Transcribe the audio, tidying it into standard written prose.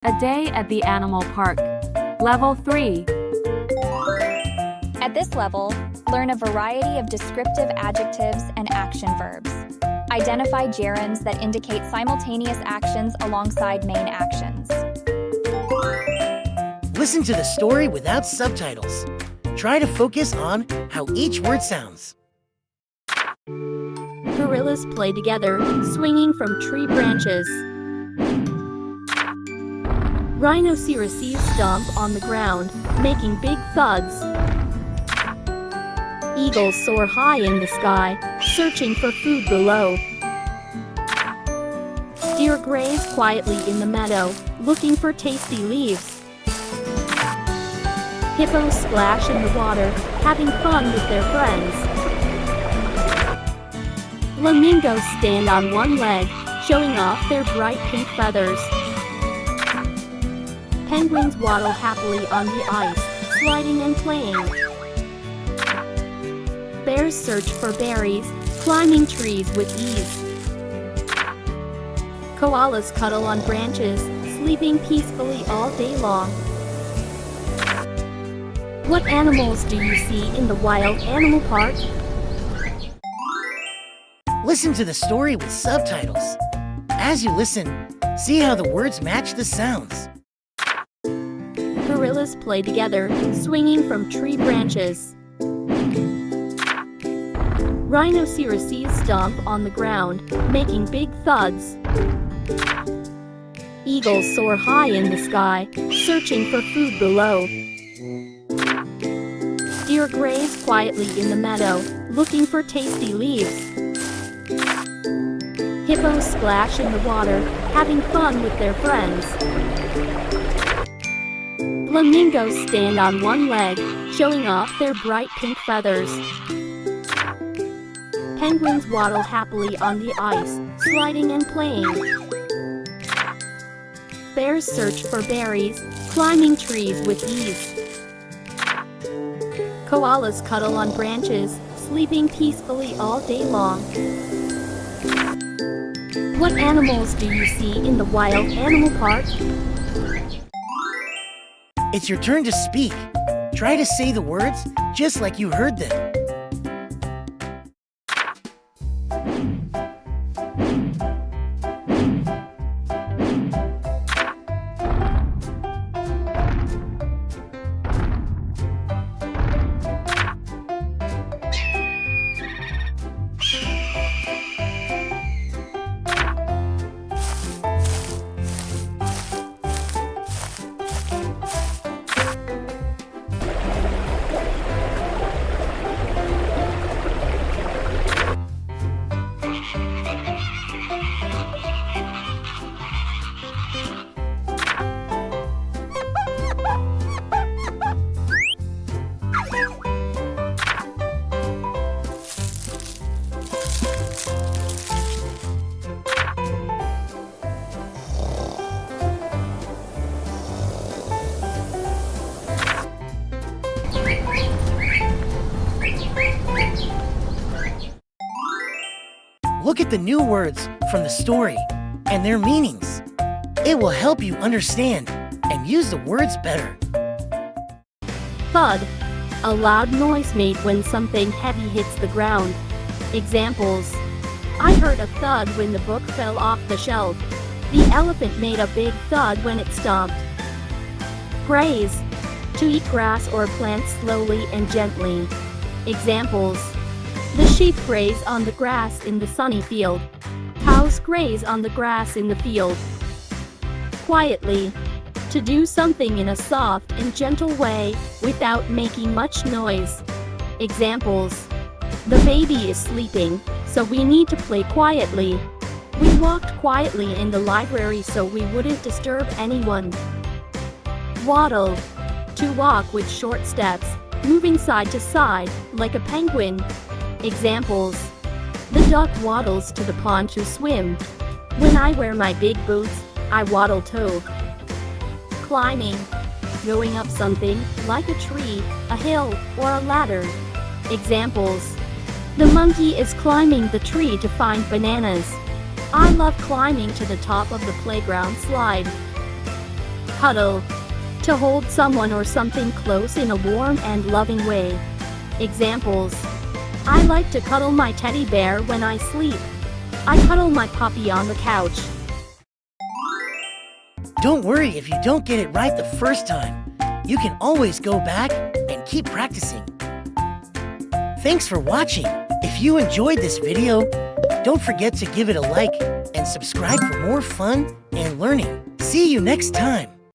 A day at the animal park. Level 3. At this level, learn a variety of descriptive adjectives and action verbs. Identify gerunds that indicate simultaneous actions alongside main actions. Listen to the story without subtitles. Try to focus on how each word sounds. Gorillas play together, swinging from tree branches. Rhinoceroses stomp on the ground, making big thuds. Eagles soar high in the sky, searching for food below. Deer graze quietly in the meadow, looking for tasty leaves. Hippos splash in the water, having fun with their friends. Flamingos stand on one leg, showing off their bright pink feathers. Penguins waddle happily on the ice, sliding and playing. Bears search for berries, climbing trees with ease. Koalas cuddle on branches, sleeping peacefully all day long. What animals do you see in the wild animal park? Listen to the story with subtitles. As you listen, see how the words match the sounds. Gorillas play together, swinging from tree branches. Rhinoceroses stomp on the ground, making big thuds. Eagles soar high in the sky, searching for food below. Deer graze quietly in the meadow, looking for tasty leaves. Hippos splash in the water, having fun with their friends. Flamingos stand on one leg, showing off their bright pink feathers. Penguins waddle happily on the ice, sliding and playing. Bears search for berries, climbing trees with ease. Koalas cuddle on branches, sleeping peacefully all day long. What animals do you see in the wild animal park? It's your turn to speak. Try to say the words just like you heard them. Look at the new words from the story and their meanings. It will help you understand and use the words better. Thud, a loud noise made when something heavy hits the ground. Examples: I heard a thud when the book fell off the shelf. The elephant made a big thud when it stomped. Graze, to eat grass or plants slowly and gently. Examples: the sheep graze on the grass in the sunny field. Cows graze on the grass in the field. Quietly, to do something in a soft and gentle way without making much noise. Examples: the baby is sleeping, so we need to play quietly. We walked quietly in the library so we wouldn't disturb anyone. Waddle, to walk with short steps, moving side to side, like a penguin. Examples: the duck waddles to the pond to swim. When I wear my big boots, I waddle too. Climbing, going up something, like a tree, a hill, or a ladder. Examples: the monkey is climbing the tree to find bananas. I love climbing to the top of the playground slide. Cuddle. To hold someone or something close in a warm and loving way. Examples. I like to cuddle my teddy bear when I sleep. I cuddle my puppy on the couch. Don't worry if you don't get it right the first time. You can always go back and keep practicing. Thanks for watching. If you enjoyed this video, don't forget to give it a like and subscribe for more fun and learning. See you next time.